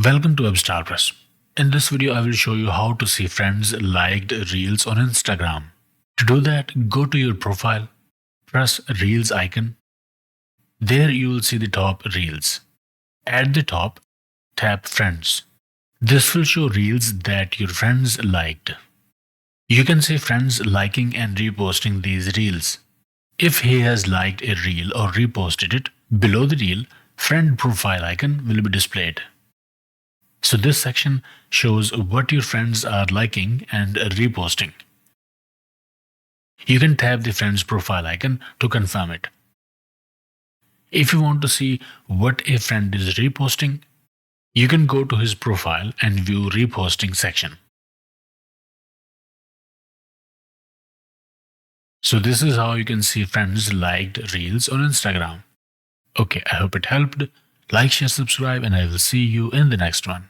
Welcome to Webstar Press. In this video, I will show you how to see friends liked reels on Instagram. To do that, go to your profile, press Reels icon. There you will see the top reels. At the top, tap Friends. This will show reels that your friends liked. You can see friends liking and reposting these reels. If he has liked a reel or reposted it, below the reel, friend profile icon will be displayed. So this section shows what your friends are liking and reposting. You can tap the friend's profile icon to confirm it. If you want to see what a friend is reposting, you can go to his profile and view reposting section. So this is how you can see friends liked reels on Instagram. Okay, I hope it helped. Like, share, subscribe, and I will see you in the next one.